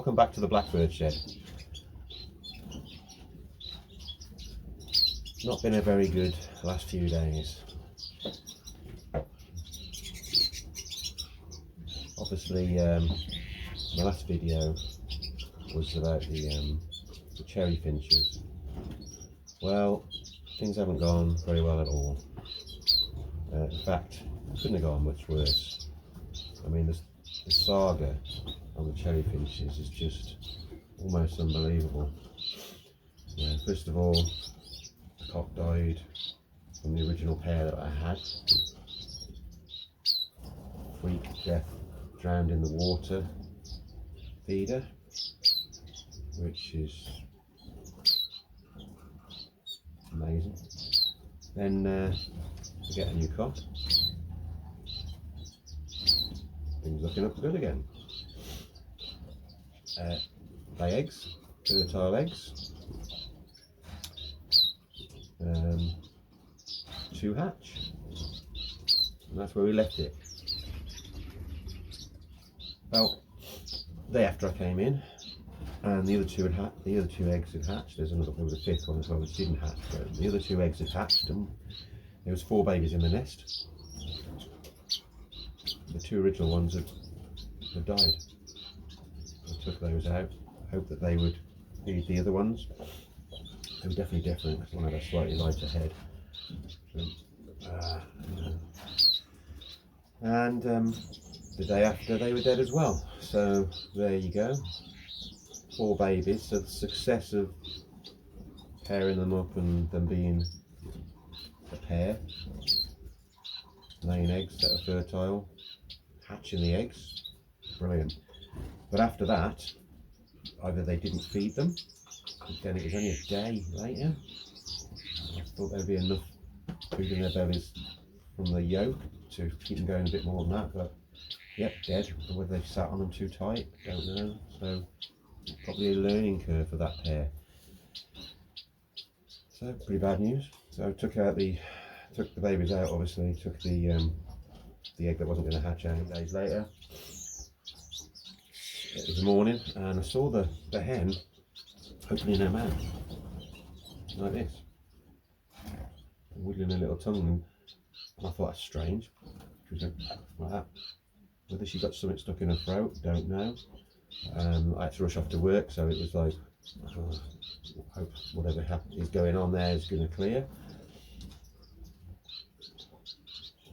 Welcome back to the Black Birdshed. Not been a very good last few days. Obviously, my last video was about the cherry finches. Well, things haven't gone very well at all. In fact, couldn't have gone much worse. I mean, the saga on the cherry finches is just almost unbelievable. Yeah, first of all, the cock died from the original pair that I had. Freak death, drowned in the water feeder, which is amazing. Then we get a new cock. Things looking up good again. Lay eggs, fertile eggs. 2 hatch, and that's where we left it. Well, the day after I came in, and the other two eggs had hatched. There was a 5th one as well which didn't hatch, but the other 2 eggs had hatched, and there was 4 babies in the nest. The 2 original ones had died. I took those out, hoped that they would feed the other ones. They were definitely different, because one had a slightly lighter head. And the day after they were dead as well. So there you go, 4 babies. So the success of pairing them up and them being a pair, laying eggs that are fertile, hatching the eggs, brilliant. But after that, either they didn't feed them, then it was only a day later. I thought there'd be enough food in their bellies from the yolk to keep them going a bit more than that, but yep, dead. Or whether they've sat on them too tight, don't know. So probably a learning curve for that pair. So pretty bad news. So I took the babies out, obviously, took the egg that wasn't going to hatch out. Days later, it was morning, and I saw the hen opening her mouth like this, wiggling her little tongue, and I thought, that's strange. She was like that. Whether she got something stuck in her throat, don't know. I had to rush off to work, so it was like, hope whatever is going on there is going to clear.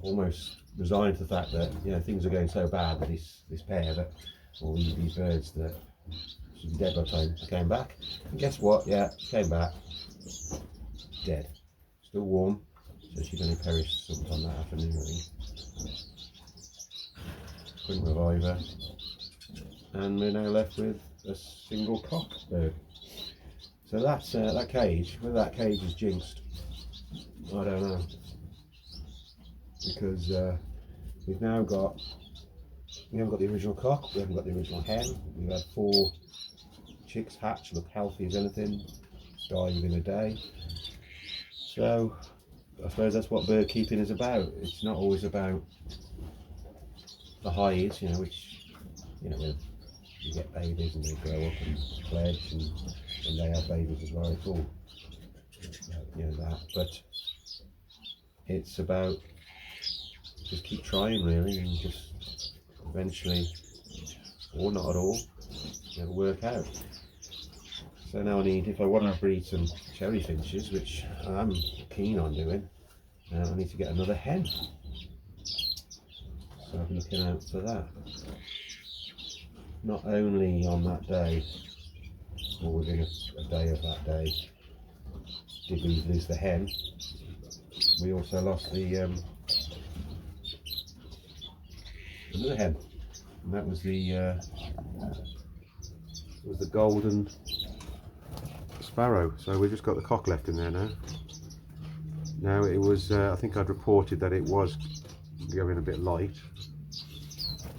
Almost resigned to the fact that, you know, things are going so bad with this pair, that, or these birds, that she'd be dead by the time I came back. And guess what? Yeah, came back dead. Still warm, so she's only perished sometime that afternoon, I think. Couldn't revive her, and we're now left with a single cock bird. So that's that cage. Whether that cage is jinxed, I don't know, because we haven't got the original cock, we haven't got the original hen. We've had 4 chicks hatch, look healthy as anything, die within a day. So I suppose that's what bird keeping is about. It's not always about the highs, you know, which, you know, you get babies and they grow up and fledge and they have babies as well. It's all, you know, that. But it's about just keep trying, really, and just eventually, or not at all, it'll work out. So now if I want to breed some cherry finches, which I'm keen on doing, I need to get another hen. So I'm looking out for that. Not only on that day, or within a day of that day, did we lose the hen, we also lost the another hen, and that was the golden sparrow. So we've just got the cock left in there now. Now it was, I think I'd reported that it was going a bit light,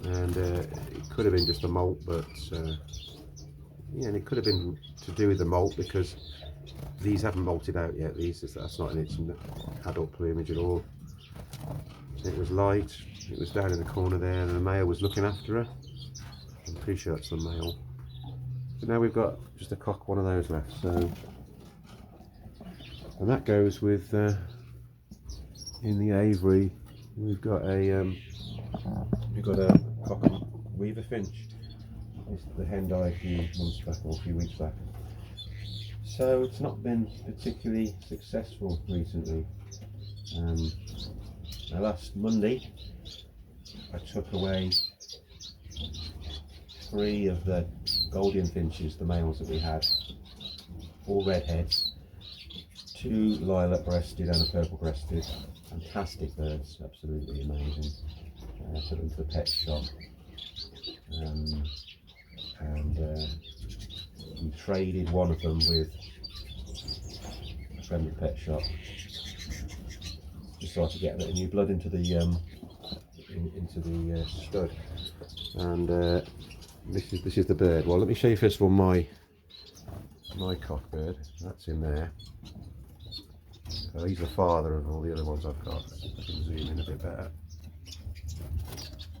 and it could have been just a molt, but yeah, and it could have been to do with the molt, because these haven't molted out yet. That's not in its adult plumage at all. It was light, it was down in the corner there, and the male was looking after her. I'm pretty sure that's the male. So now we've got just a cock, one of those left. So, and that goes with in the aviary. We've got a cock and weaver finch. The hen died a few months back or a few weeks back. So it's not been particularly successful recently. Now last Monday I took away 3 of the Gouldian finches, the males that we had, 4 redheads, 2 lilac breasted and a purple breasted. Fantastic birds, absolutely amazing. Took them to the pet shop. We traded one of them with a friend at the pet shop, just so I could get a bit of new blood into the stud. And this is the bird. Well, let me show you first of all my cock bird. That's in there. So he's the father of all the other ones I've got. I can zoom in a bit better.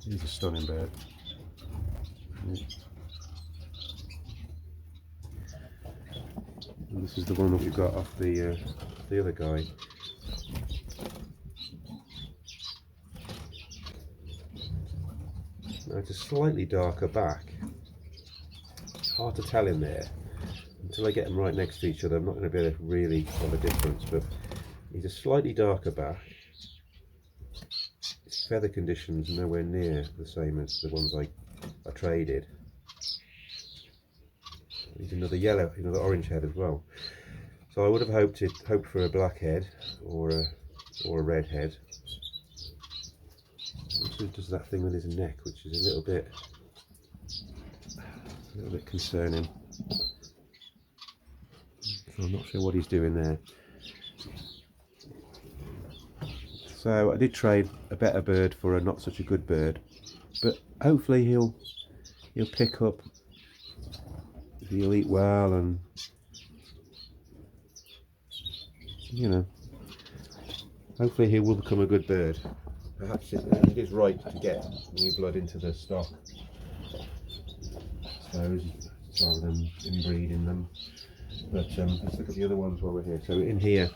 He's a stunning bird. And this is the one that we got off the other guy. Now it's a slightly darker back. Hard to tell in there until I get them right next to each other. I'm not going to be able to really tell the difference, but he's a slightly darker back. His feather condition's nowhere near the same as the ones I traded. He's another yellow, another orange head as well. So I would have hoped for a black head or a red head. He does that thing with his neck, which is a little bit concerning. So I'm not sure what he's doing there. So I did trade a better bird for a not such a good bird, but hopefully he'll pick up. He'll eat well, and you know, hopefully he will become a good bird. Perhaps it is right to get new blood into the stock, I suppose, rather than inbreeding them. But let's look at the other ones while we're here. So in here,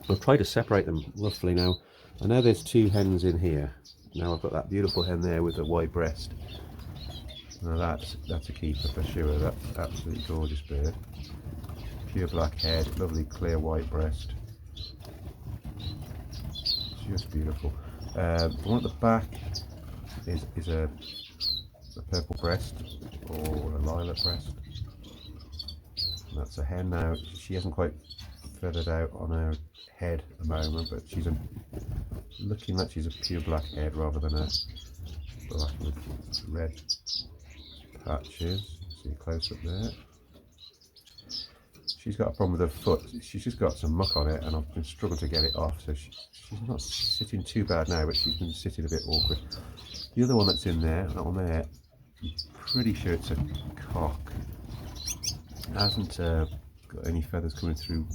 I'll try to separate them roughly now. I know there's 2 hens in here. Now I've got that beautiful hen there with the white breast. Now that's a keeper for sure. That's absolutely gorgeous bird. Pure black head, lovely clear white breast. Just beautiful. The one at the back is a purple breast or a lilac breast. And that's a hen now. She hasn't quite feathered out on her head at the moment, but she's looking like she's a pure black head rather than a black with red patches. See a close up there. She's got a problem with her foot. She's just got some muck on it, and I've been struggling to get it off. So she's not sitting too bad now, but she's been sitting a bit awkward. The other one that's in there, that one there, I'm pretty sure it's a cock. It hasn't got any feathers coming through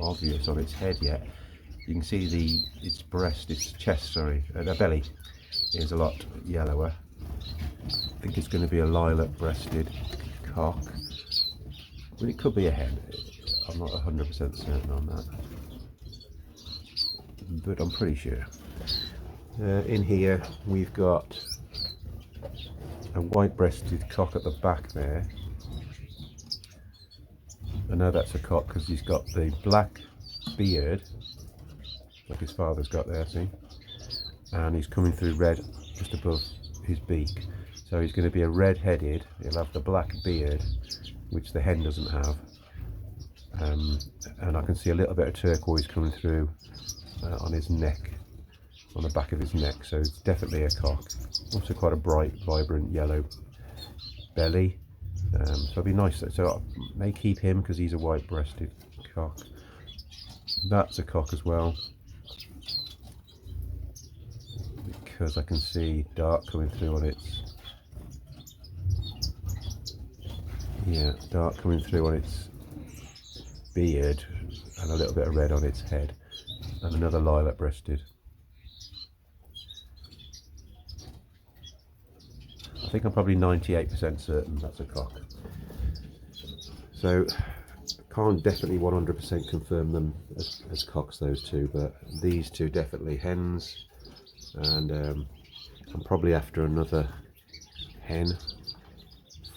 obvious on its head yet. You can see its breast, its chest, sorry, the belly is a lot yellower. I think it's going to be a lilac breasted cock, but it could be a hen. I'm not 100% certain on that, but I'm pretty sure. In here we've got a white breasted cock at the back there. I know that's a cock because he's got the black beard like his father's got there, see, and he's coming through red just above his beak. So he's going to be a red-headed. He'll have the black beard, which the hen doesn't have, and I can see a little bit of turquoise coming through on his neck, on the back of his neck. So it's definitely a cock. Also quite a bright, vibrant yellow belly. So it'll be nice. So I may keep him because he's a white-breasted cock. That's a cock as well, because I can see dark coming through on its. Yeah, dark coming through on its beard, and a little bit of red on its head, and another lilac breasted. I think I'm probably 98% certain that's a cock. So can't definitely 100% confirm them as cocks, those two, but these two definitely hens, and I'm probably after another hen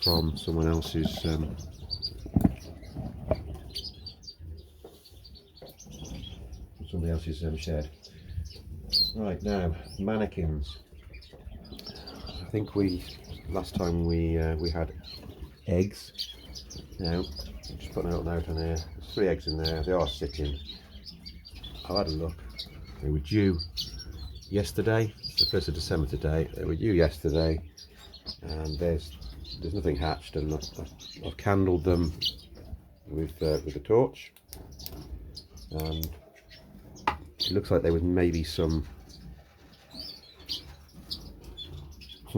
from someone else's shed. Right, now Mannikins. I think last time we had eggs. Now just putting a little note on here. There's 3 eggs in there. They are sitting. I had a look. They were due yesterday. It's the 1st of December today. They were due yesterday, and there's nothing hatched. And I've candled them with a torch, and it looks like there was maybe some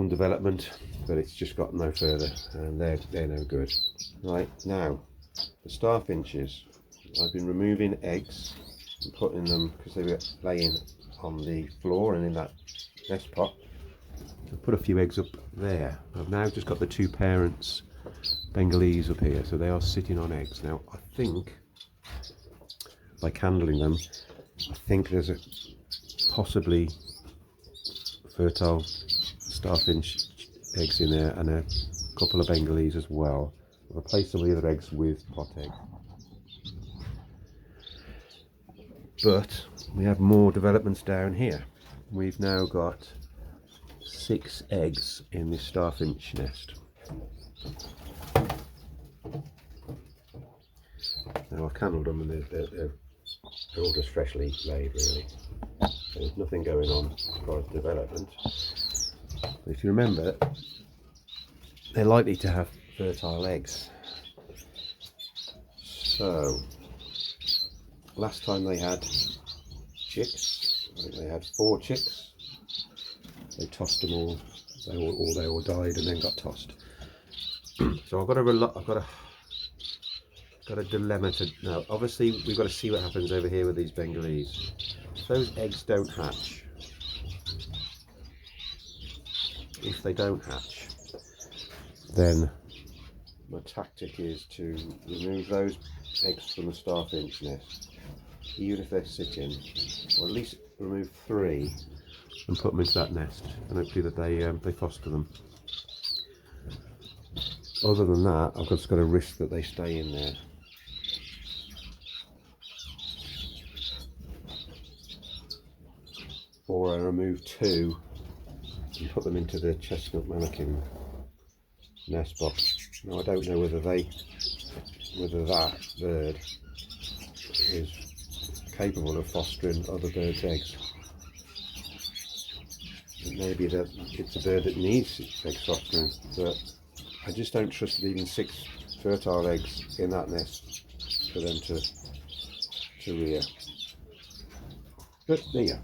development, but it's just got no further, and they're no good. Right, now the starfinches, I've been removing eggs and putting them, because they were laying on the floor and in that nest pot. I've put a few eggs up there. I've now just got the 2 parents Bengalese up here, so they are sitting on eggs. Now I think by candling them, I think there's a possibly fertile starfinch eggs in there, and a couple of Bengalese as well. I've replaced some of the other eggs with pot eggs. But we have more developments down here. We've now got 6 eggs in this starfinch nest. Now I've candled them, and they're all just freshly laid, really. There's nothing going on as far as development. But if you remember, they're likely to have fertile eggs. So last time they had chicks, I think they had 4 chicks. They tossed them all. They all died and then got tossed. So I've got a dilemma to now. Obviously, we've got to see what happens over here with these Bengalese. If those eggs don't hatch, then my tactic is to remove those eggs from the starfinch nest, even if they're sitting, or at least remove 3 and put them into that nest, and hopefully that they foster them. Other than that, I've just got to risk that they stay in there. Or I remove 2 and put them into the chestnut mannikin nest box. Now I don't know whether that bird is capable of fostering other birds' eggs. It may be that it's a bird that needs egg fostering, but I just don't trust leaving 6 fertile eggs in that nest for them to rear. But there you go.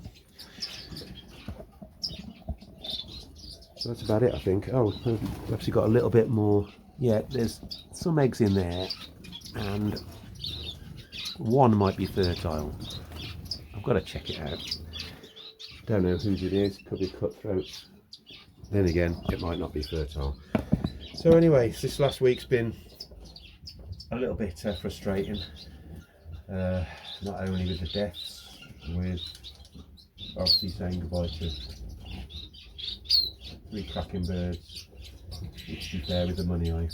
So that's about it, I think. Oh, we've actually got a little bit more. Yeah, there's some eggs in there, and 1 might be fertile. I've got to check it out. Don't know whose it is. Could be cutthroats. Then again, it might not be fertile. So anyway, this last week's been a little bit frustrating. Not only with the deaths, with obviously saying goodbye to 3 cracking birds, which to be fair, with the money I've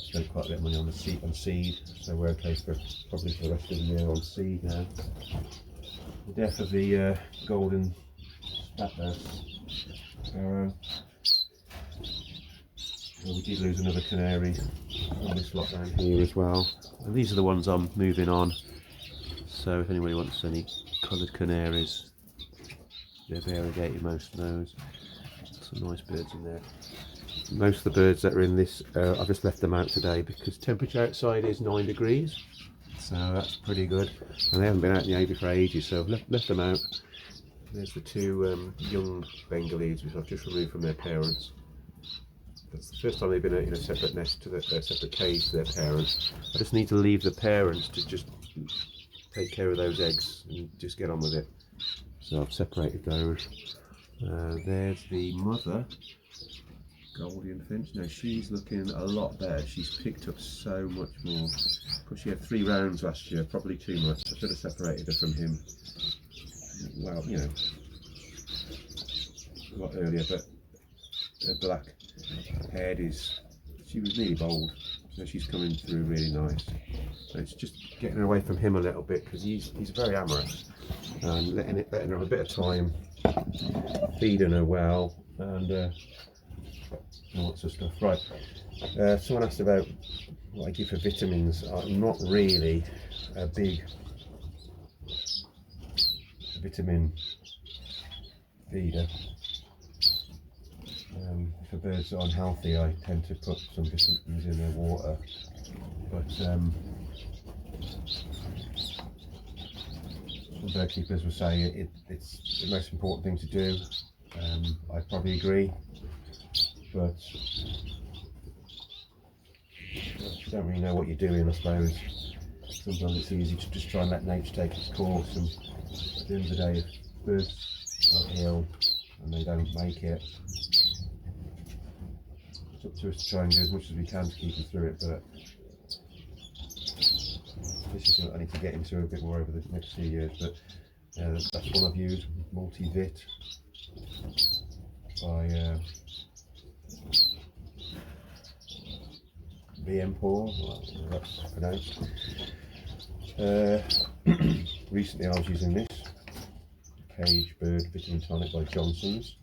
spent quite a bit of money on seed, so we're okay for probably for the rest of the year on seed now. The death of the golden sparrow. Well, we did lose another canary on this lot down here as well. And these are the ones I'm moving on, so if anybody wants any coloured canaries, they're variegated, most of those. Some nice birds in there. Most of the birds that are in this, I've just left them out today because temperature outside is 9 degrees, so that's pretty good, and they haven't been out in the aviary for ages, so I've left them out. There's the 2 young Bengalese which I've just removed from their parents. That's the first time they've been in a separate nest to their separate cage to their parents. I just need to leave the parents to just take care of those eggs and just get on with it. So I've separated those. There's the mother Gouldian finch. No, she's looking a lot better. She's picked up so much more. Because she had 3 rounds last year, probably too much. I should have separated her from him. Well, you know, a lot earlier, but her black head she was really bold. So she's coming through really nice. So it's just getting her away from him a little bit because he's very amorous, and letting her have a bit of time, feeding her well, and lots of stuff. Right. Someone asked about what I give for vitamins. I'm not really a big vitamin feeder. For birds that are unhealthy, I tend to put some vitamins in their water, but some bird keepers will say it's the most important thing to do. I probably agree, but if you don't really know what you're doing, I suppose sometimes it's easy to just try and let nature take its course, and at the end of the day, if birds are ill and they don't make it, it's up to us to try and do as much as we can to keep them through it. But this is something I need to get into a bit more over the next few years. But that's one I've used, Multivit by BM4, that's pronounced. Recently I was using this Cage Bird Vitamin Tonic by Johnson's.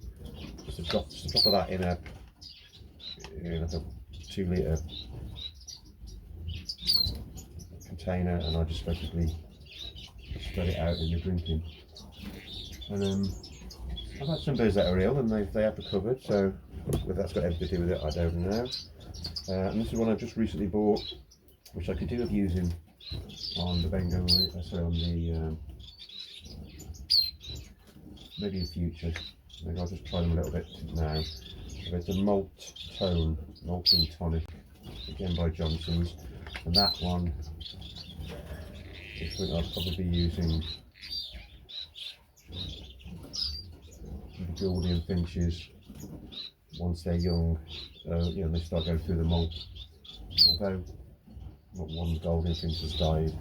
Just a drop of that in a 2 litre container, and I just basically spread it out in the drinking. And I've had some birds that are ill and they have recovered, so whether that's got anything to do with it, I don't know. And this is one I just recently bought, which I could do with using on the Bengal, on the maybe in future. Maybe I'll just try them a little bit now. It's a malting tonic, again by Johnson's, and that one is something I'll probably be using the Gouldian finches once they're young. They start going through the molt. Although not one Gouldian finch has died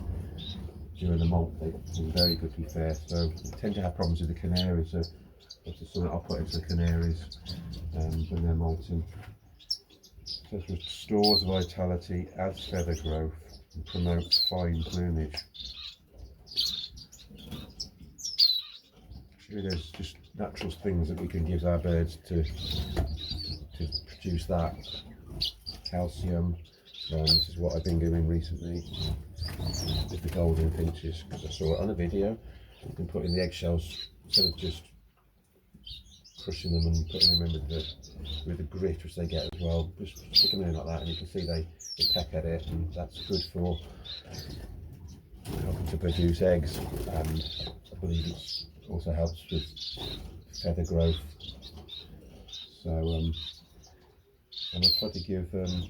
during the molt, they're very good to be fair. So they tend to have problems with the canaries. So this is something I'll put into the canaries when they're molting. So it restores vitality, adds feather growth, and promotes fine plumage. Actually, there's just natural things that we can give our birds to produce that. Calcium. This is what I've been doing recently with the Gouldian finches, because I saw it on a video. You can put in the eggshells instead of just crushing them and putting them in with the grit which they get as well. Just stick them in like that, and you can see they peck at it, and that's good for helping to produce eggs. And I believe it also helps with feather growth. So and I try to give them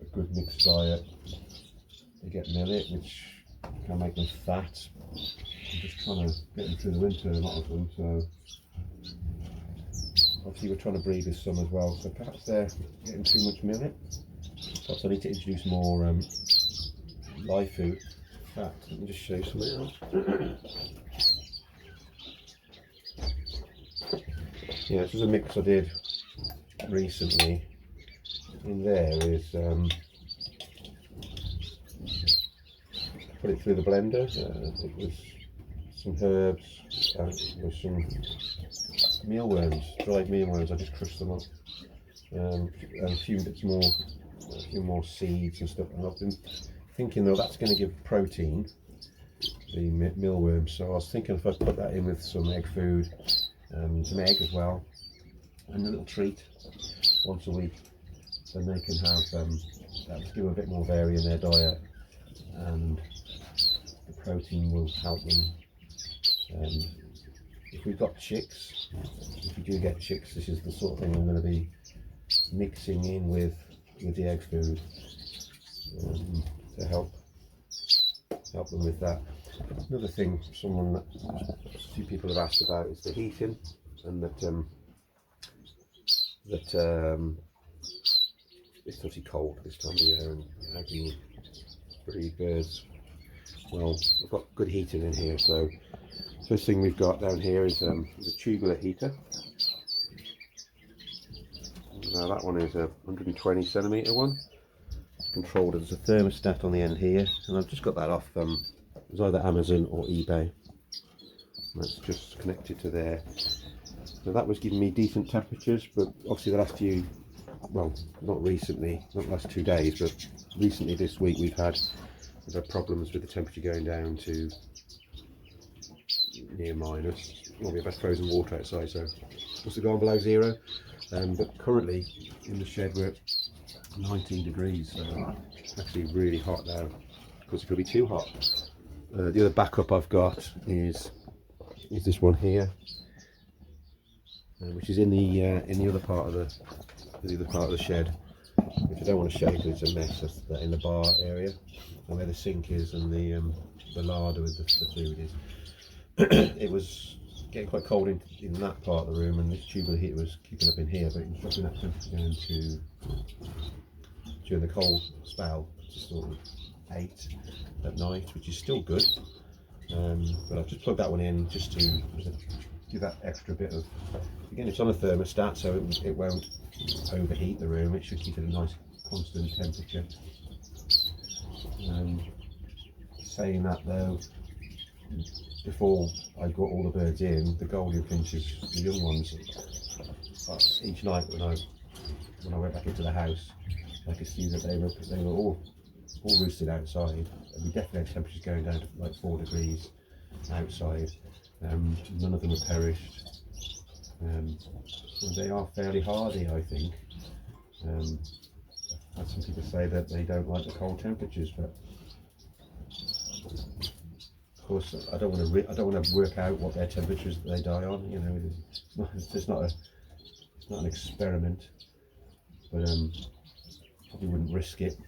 a good mixed diet. They get millet, which can make them fat. I'm just trying to get them through the winter, a lot of them. So obviously we're trying to breed with some as well. So perhaps they're getting too much millet. Perhaps I need to introduce more live food. In fact, let me just show you something else. Yeah, this was a mix I did recently. In there is put it through the blender. It was some herbs, with some mealworms, dried mealworms. I just crushed them up, and a few more seeds and stuff. And I've been thinking though that's going to give protein, the mealworms. So I was thinking if I put that in with some egg food, some egg as well, and a little treat once a week, then they can have that will give them a bit more vary in their diet, and the protein will help them. If we've got chicks, if we do get chicks, this is the sort of thing I'm going to be mixing in with the egg food to help them with that. Another thing a few people have asked about is the heating, and that that it's pretty cold this time of year, and how can you breed birds? Well, I've got good heating in here, so first thing we've got down here is the tubular heater. Now that one is a 120 centimetre one. It's controlled as a thermostat on the end here, and I've just got that off it was either Amazon or eBay. That's just connected to there. Now that was giving me decent temperatures, but obviously the last few, well, not recently, not the last 2 days, but recently this week we've had problems with the temperature going down to near minus. Well, we've had frozen water outside, so must have gone below zero. But currently in the shed we're at 19 degrees, so it's actually really hot now. Of course, it could be too hot. The other backup I've got is this one here, which is in the other part of the shed, which I don't want to show because it's a mess. That's in the bar area, and where the sink is and the larder with the food is. It was getting quite cold in that part of the room, and this tubular heater was keeping up in here, but it was dropping that temperature down to, during the cold spell, to sort of 8 at night, which is still good. But I've just plugged that one in just to give that extra bit of, again, it's on a thermostat, so it won't overheat the room. It should keep it a nice constant temperature. Saying that though, before I got all the birds in, the Gouldian finches, the young ones, each night when I went back into the house, I could see that they were all roosted outside, and we definitely had temperatures going down to like 4 degrees outside. None of them have perished. And they are fairly hardy, I think. I've had some people say that they don't like the cold temperatures, but of course I don't want to work out what their temperatures that they die on. You know, it's not an experiment, but probably wouldn't risk it.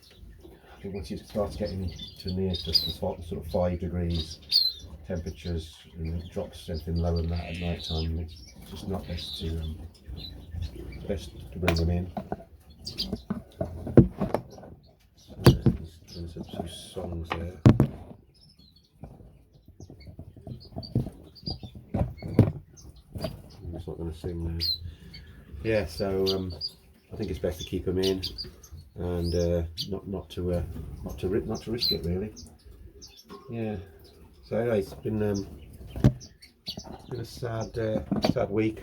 I think once it starts getting to near to sort of 5 degrees temperatures, and it drops anything lower than that at night time, it's just not best to bring them in. There's a few songs there. I'm just not going to sing now. Yeah, so I think it's best to keep them in, and not to risk it really. Yeah. So anyway, it's been a sad week.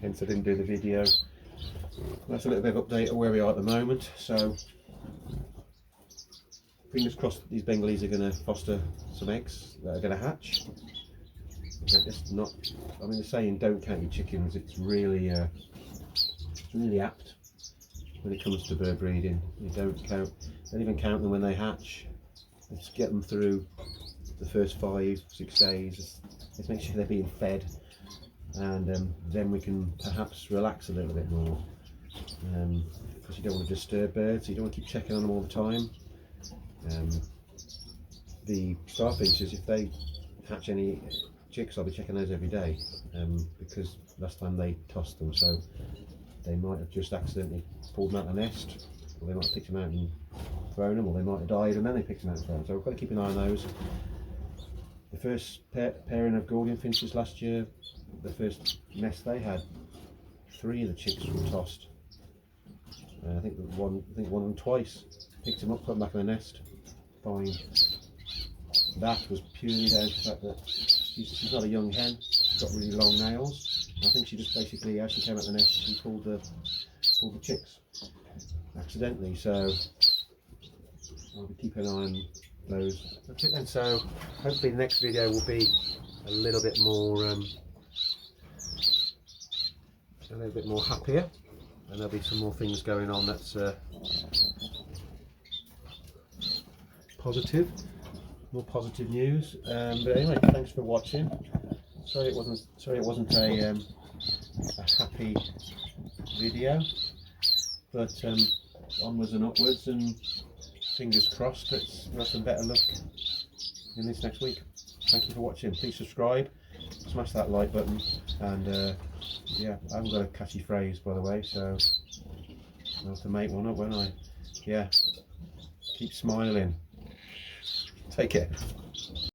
Hence I didn't do the video. That's a little bit of update of where we are at the moment. So fingers crossed that these Bengalese are going to foster some eggs that are going to hatch. It's not. I mean, the saying "don't count your chickens." It's really apt when it comes to bird breeding. You don't even count them when they hatch. Let's get them through the first 5-6 days. Let's make sure they're being fed, and then we can perhaps relax a little bit more. Because you don't want to disturb birds, you don't want to keep checking on them all the time. The starfinches, if they hatch any chicks, I'll be checking those every day, because last time they tossed them, so they might have just accidentally pulled them out of the nest, or they might have picked them out and thrown them, or they might have died and then they picked them out and thrown them. So we've got to keep an eye on those. The first pairing of Gouldian finches last year, the first nest they had, 3 of the chicks were tossed. I think one of them twice. Picked them up, put them back in the nest, fine. That was purely down to the fact that she's not a young hen. She's got really long nails. I think she just basically, as she came out the nest, she pulled the chicks accidentally. So I'll be keeping an eye on those. That's it then. So hopefully the next video will be a little bit more happier, and there'll be some more things going on that's positive, more positive news. But anyway, thanks for watching. Sorry it wasn't a happy video, but onwards and upwards, and fingers crossed we'll have some better luck in this next week. Thank you for watching. Please subscribe, smash that like button, and yeah, I haven't got a catchy phrase, by the way, so I'll have to make one up, won't I? Yeah, keep smiling. Take care.